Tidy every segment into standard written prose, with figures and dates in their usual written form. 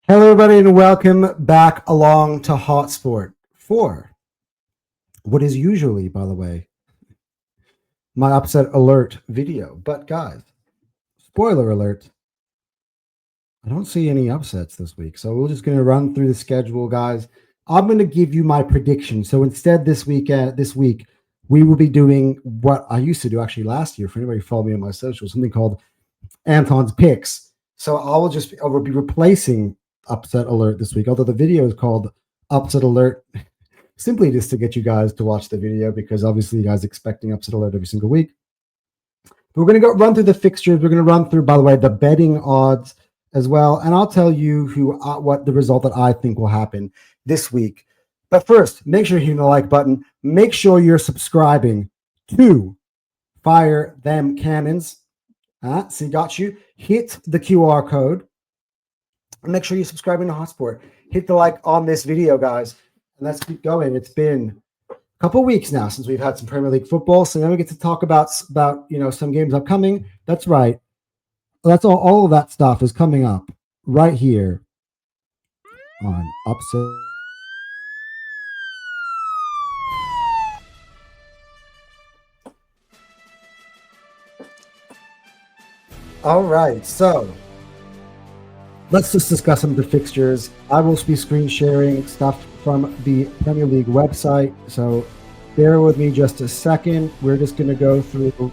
Hello, everybody, and welcome back along to Hotsport for what is usually, by the way, my upset alert video. But guys, spoiler alert, I don't see any upsets this week. So we're just going to run through the schedule, guys. I'm going to give you my prediction. So instead, this week, we will be doing what I used to do actually last year. For anybody who followed me on my socials, something called Anton's Picks. So I will be replacing upset alert this week, although the video is called upset alert simply just to get you guys to watch the video, because obviously you guys are expecting upset alert every single week. But we're going to run through the fixtures. We're going to run through, by the way, the betting odds as well, and I'll tell you what the result that I think will happen this week. But first, make sure you hit the like button. Make sure you're subscribing to Fire Them Cannons. See, got you. Hit the QR code. Make sure you're subscribing to Hotsport. Hit the like on this video, guys. And let's keep going. It's been a couple of weeks now since we've had some Premier League football. So now we get to talk about some games upcoming. That's right. That's all of that stuff is coming up right here on Upset. All right, so let's just discuss some of the fixtures. I will be screen sharing stuff from the Premier League website, so bear with me just a second. We're just going to go through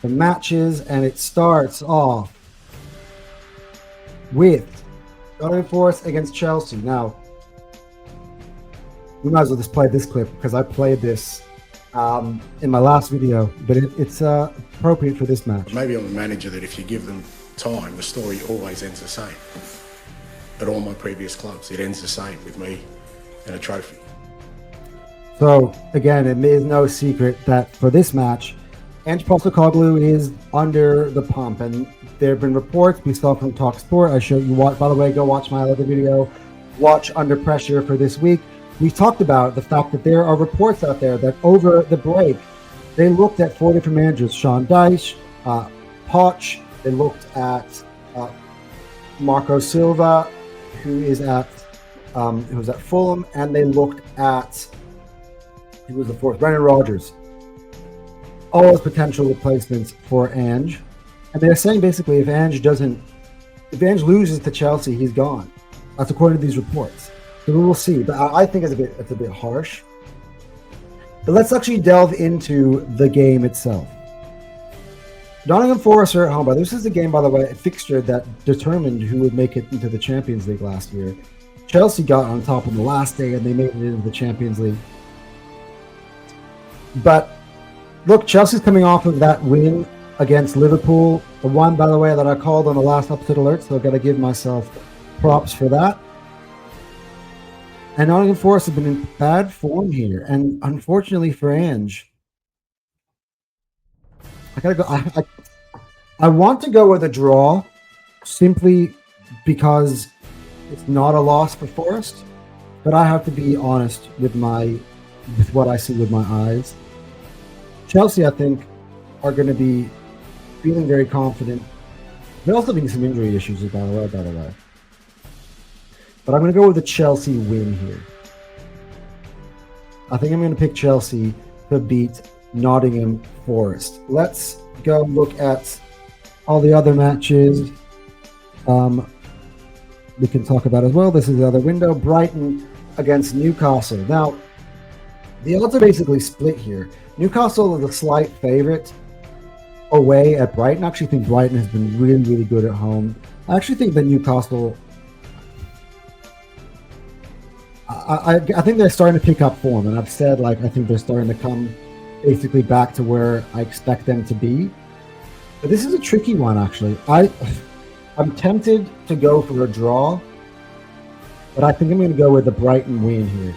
the matches, and it starts off with Nottingham Forest against Chelsea. Now, we might as well just play this clip because I played this in my last video, but it's appropriate for this match. Maybe I'm a manager that if you give them time, the story always ends the same. At all my previous clubs, it ends the same with me and a trophy. So again, it is no secret that for this match, Ange Postecoglou is under the pump, and there have been reports we saw from Talksport. I showed you what. By the way, go watch my other video. Watch Under Pressure for this week. We talked about the fact that there are reports out there that over the break, they looked at 4 different managers: Sean Dyche, Poch. They looked at Marco Silva, who was at Fulham, and they looked at who was the fourth, Brendan Rodgers. All as potential replacements for Ange, and they're saying basically if Ange loses to Chelsea, he's gone. That's according to these reports. So we will see, but I think it's a bit harsh. But let's actually delve into the game itself. Nottingham Forest are at home. This is the game, by the way, a fixture that determined who would make it into the Champions League last year. Chelsea got on top on the last day, and they made it into the Champions League. But look, Chelsea's coming off of that win against Liverpool, the one, by the way, that I called on the last upset alert, so I've got to give myself props for that. And Nottingham Forest have been in bad form here, and unfortunately for Ange, I gotta go. I want to go with a draw, simply because it's not a loss for Forest, but I have to be honest with what I see with my eyes. Chelsea, I think, are going to be feeling very confident. They're also having some injury issues, by the way. But I'm going to go with a Chelsea win here. I think I'm going to pick Chelsea to beat Nottingham Forest. Let's go look at all the other matches we can talk about as well. This is the other window. Brighton against Newcastle. Now, the odds are basically split here. Newcastle is a slight favorite away at Brighton. I actually think Brighton has been really, really good at home. I actually think that Newcastle, I think they're starting to pick up form, and I've said, I think they're starting to come basically back to where I expect them to be. But this is a tricky one, actually. I'm tempted to go for a draw, but I think I'm going to go with the Brighton win here.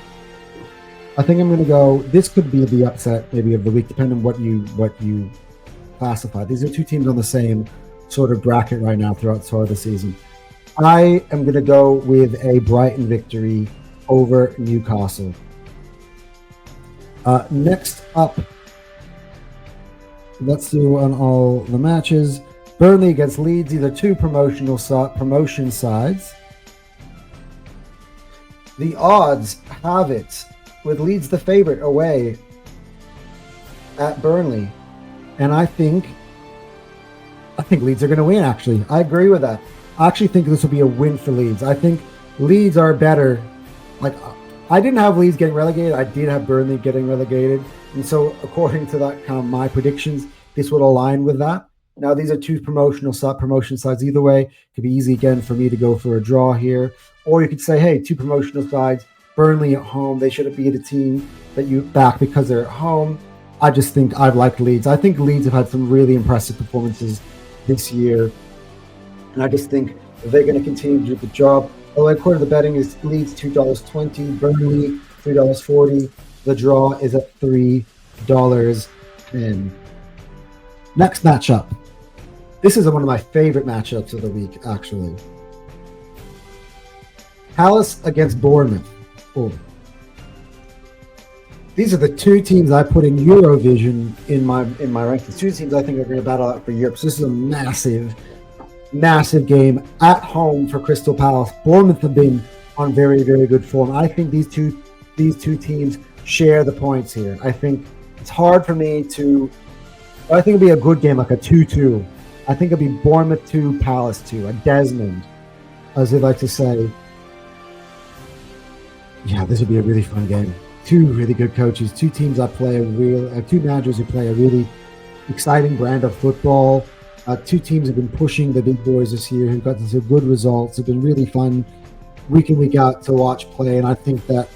I think I'm going to go. This could be the upset maybe of the week, depending on what you classify. These are two teams on the same sort of bracket right now throughout the season. I am going to go with a Brighton victory over Newcastle. Next up, let's do on all the matches. Burnley against Leeds, either two promotion sides. The odds have it with Leeds the favorite away at Burnley. And I think Leeds are going to win, actually. I agree with that. I actually think this will be a win for Leeds. I think Leeds are better. Like, I didn't have Leeds getting relegated. I did have Burnley getting relegated. And so according to that kind of my predictions, this would align with that. Now, these are two promotion sides. Either way, it could be easy again for me to go for a draw here. Or you could say, hey, two promotional sides, Burnley at home. They shouldn't be the team that you back because they're at home. I just think I've liked Leeds. I think Leeds have had some really impressive performances this year. And I just think they're going to continue to do the job. Although according to the betting is Leeds $2.20, Burnley $3.40. The draw is at $3.10. Next matchup. This is one of my favorite matchups of the week, actually. Palace against Bournemouth. Oh. These are the two teams I put in Eurovision in my rankings. Two teams I think are going to battle out for Europe. So this is a massive game at home for Crystal Palace. Bournemouth have been on very, very good form. I think these two teams share the points here. I think it's hard for me to. I think it'll be a good game, like a 2-2. I think it'll be Bournemouth 2, Palace 2, a Desmond, as they like to say. Yeah, this would be a really fun game. Two really good coaches, two teams that play two managers who play a really exciting brand of football. Two teams have been pushing the big boys this year, who've gotten some good results. It's been really fun week in, week out to watch play, and I think that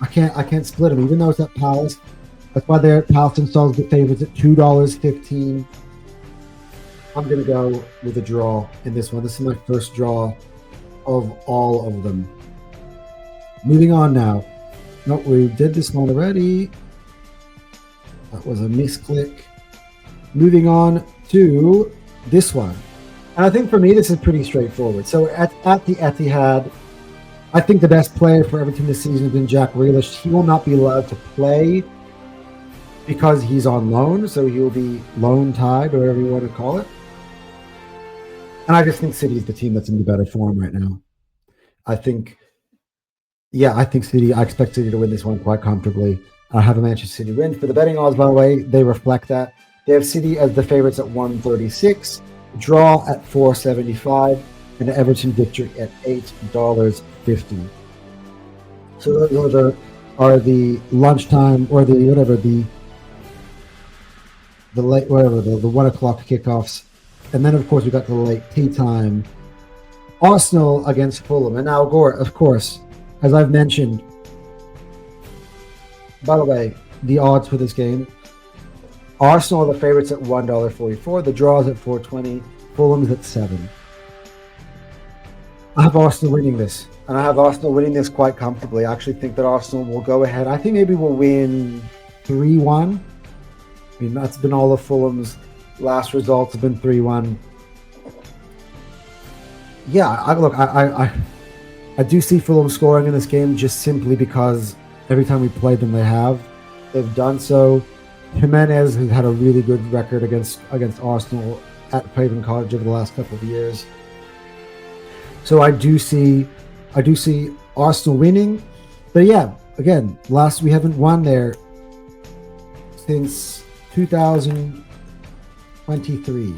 I can't split them, even though it's at Palace. That's why they're at Palace themselves, the favorites at $2.15. I'm going to go with a draw in this one. This is my first draw of all of them. Moving on now. No, we did this one already. That was a misclick. Moving on to this one. And I think for me, this is pretty straightforward. So at the Etihad, I think the best player for Everton this season has been Jack Grealish. He will not be allowed to play because he's on loan. So he will be loan tied, or whatever you want to call it. And I just think City is the team that's in the better form right now. I expect City to win this one quite comfortably. I have a Manchester City win. For the betting odds, by the way, they reflect that. They have City as the favorites at 136, draw at 475, and the Everton victory at $8.50. So those are the lunchtime or the 1 o'clock kickoffs. And then, of course, we got the late tea time. Arsenal against Fulham. And now, of course, as I've mentioned, by the way, the odds for this game, Arsenal are the favorites at $1.44. The draw is at $4.20. Fulham is at $7. I have Arsenal winning this. And I have Arsenal winning this quite comfortably. I actually think that Arsenal will go ahead. I think maybe we'll win 3-1. I mean, that's been all of Fulham's last results have been 3-1. Yeah, I do see Fulham scoring in this game just simply because every time we played them, they've done so. Jimenez has had a really good record against Arsenal at Craven Cottage over the last couple of years. So I do see Arsenal winning. But yeah, again, we haven't won there since 2023.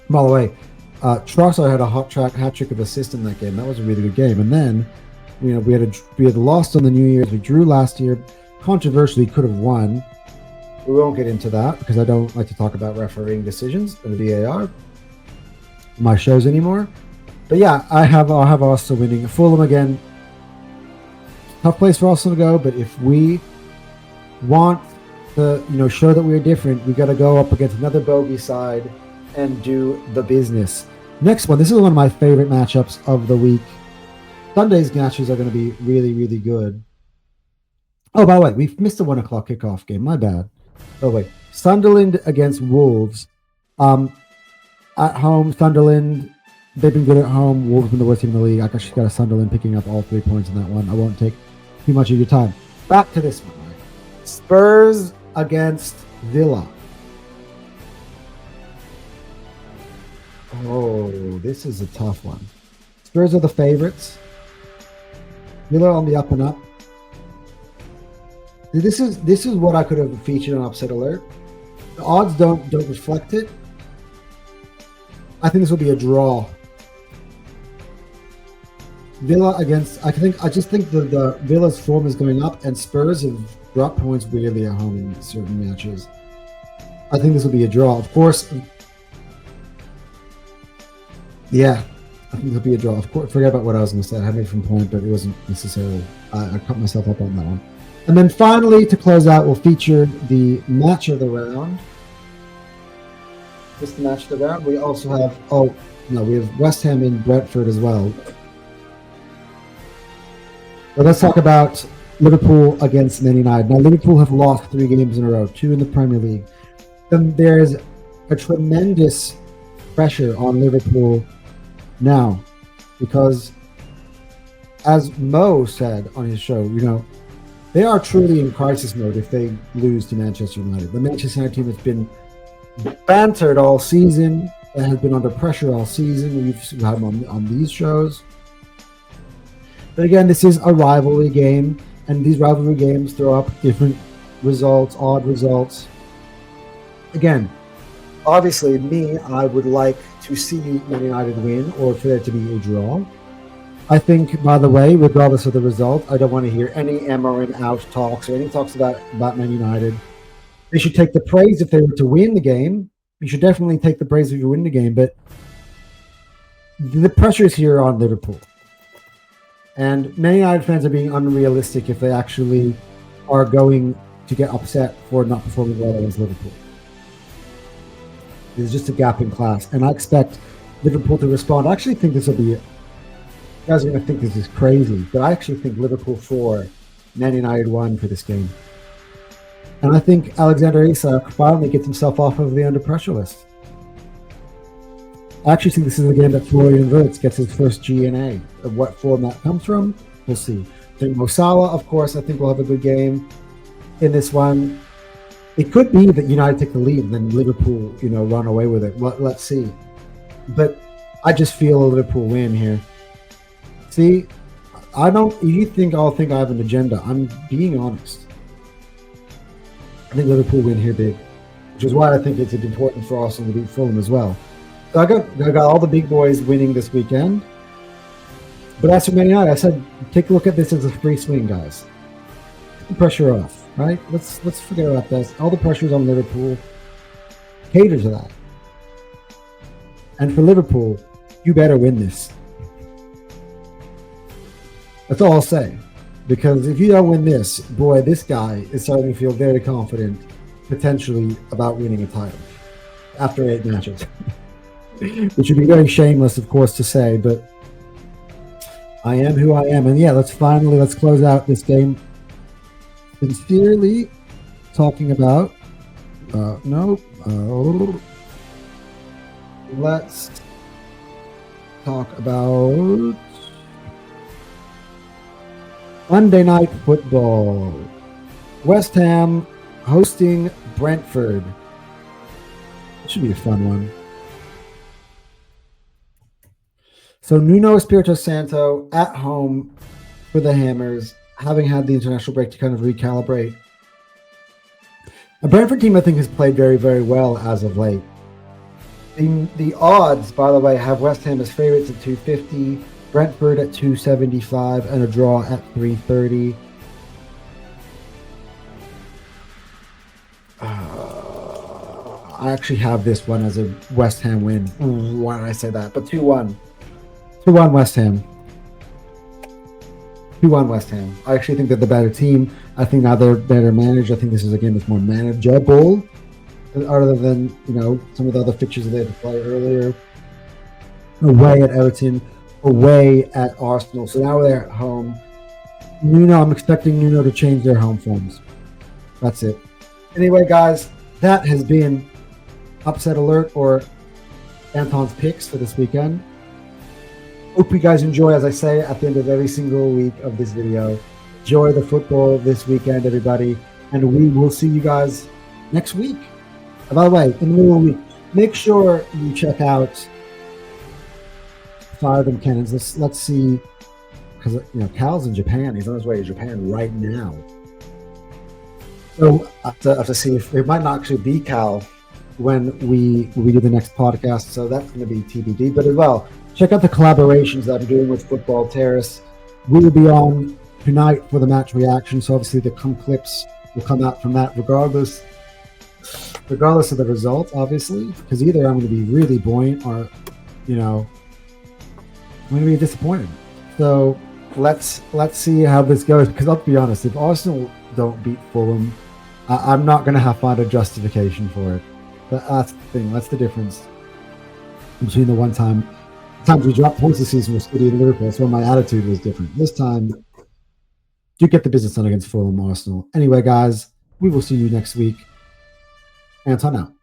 By the way, Trossard had a hat trick of assist in that game. That was a really good game. And then, we had lost on the New Year's. We drew last year. Controversially, could have won. We won't get into that because I don't like to talk about refereeing decisions and the VAR. My shows anymore. But yeah, I'll have Arsenal winning. Fulham again. Tough place for Arsenal to go, but if we want to, show that we're different, we got to go up against another bogey side and do the business. Next one. This is one of my favorite matchups of the week. Sunday's matches are going to be really, really good. Oh, by the way, we've missed a 1 o'clock kickoff game. My bad. Oh, wait. Sunderland against Wolves. At home, Sunderland, they've been good at home. Wolves have been the worst team in the league. I actually got a Sunderland picking up all 3 points in that one. I won't take too much of your time. Back to this one. Right? Spurs against Villa. Oh, this is a tough one. Spurs are the favorites. Villa on the up and up. This is what I could have featured on Upset Alert. The odds don't reflect it. I think this will be a draw. Villa against, I just think the Villa's form is going up, and Spurs have dropped points weirdly at home in certain matches. I think this will be a draw. Of course, yeah, I think it'll be a draw. Of course, forget about what I was going to say. I had a different point, but it wasn't necessarily. I cut myself up on that one. And then finally, to close out, we'll feature the match of the round. Just the match of the round. We also have, we have West Ham in Brentford as well. But let's talk about Liverpool against Man United. Now, Liverpool have lost 3 games in a row, 2 in the Premier League. Then there's a tremendous pressure on Liverpool now, because as Mo said on his show, they are truly in crisis mode if they lose to Manchester United. The Manchester United team has been bantered all season and has been under pressure all season. We've had them on these shows. But again, this is a rivalry game, and these rivalry games throw up different results, odd results. Again, obviously, I would like to see Man United win or for there to be a draw. I think, by the way, regardless of the result, I don't want to hear any in out talks or any talks about Man United. They should take the praise if they were to win the game. You should definitely take the praise if you win the game, but the pressure is here on Liverpool. And Man United fans are being unrealistic if they actually are going to get upset for not performing well against Liverpool. There's just a gap in class, and I expect Liverpool to respond. I actually think this will be, you guys are going to think this is crazy, but I actually think Liverpool 4, Man United 1 for this game. And I think Alexander Isak finally gets himself off of the under pressure list. I actually think this is a game that Florian Wirtz gets his first G&A. Of what form that comes from, we'll see. I think Mo Salah, of course, I think will have a good game in this one. It could be that United take the lead and then Liverpool, run away with it. Let's see. But I just feel a Liverpool win here. See, you think I'll think I have an agenda. I'm being honest. I think Liverpool win here big, which is why I think it's important for Arsenal to beat Fulham as well. So I got all the big boys winning this weekend. But as for Man United, I said, take a look at this as a free swing, guys. Take the pressure off, right? Let's forget about this. All the pressure's on Liverpool. Cater to that. And for Liverpool, you better win this. That's all I'll say. Because if you don't win this, boy, this guy is starting to feel very confident, potentially, about winning a title after 8 matches. Which would be very shameless, of course, to say, but I am who I am. And yeah, let's close out this game sincerely talking about, let's talk about Monday Night Football. West Ham hosting Brentford. It should be a fun one. So Nuno Espirito Santo at home for the Hammers, having had the international break to kind of recalibrate. A Brentford team I think has played very, very well as of late. The odds, by the way, have West Ham as favorites at 250, Brentford at 275, and a draw at 330. I actually have this one as a West Ham win. Why did I say that? But 2-1. 2-1 West Ham. 2-1 West Ham. I actually think they're the better team. I think now they're better managed. I think this is a game that's more manageable, other than some of the other fixtures that they had to play earlier. Away at Everton, away at Arsenal. So now they're at home. I'm expecting Nuno to change their home forms. That's it. Anyway, guys, that has been Upset Alert, or Anton's picks for this weekend. Hope you guys enjoy, as I say at the end of every single week of this video. Enjoy the football this weekend, everybody. And we will see you guys next week. And by the way, in the middle of the week, make sure you check out fire them cannons. Let's see, because Cal's in Japan. He's on his way to Japan right now. So I have to see if it might not actually be Cal when we do the next podcast. So that's going to be TBD. But as well, check out the collaborations that I'm doing with Football Terrace. We will be on tonight for the match reaction. So obviously the clips will come out from that regardless of the result, obviously, because either I'm going to be really buoyant or, I'm going to be disappointed. So let's see how this goes, because I'll be honest, if Arsenal don't beat Fulham, I'm not going to find a justification for it. But that's the thing. That's the difference between the times we dropped points this season with City and Liverpool. That's when my attitude was different. This time, do get the business done against Fulham Arsenal. Anyway, guys, we will see you next week. Anton out.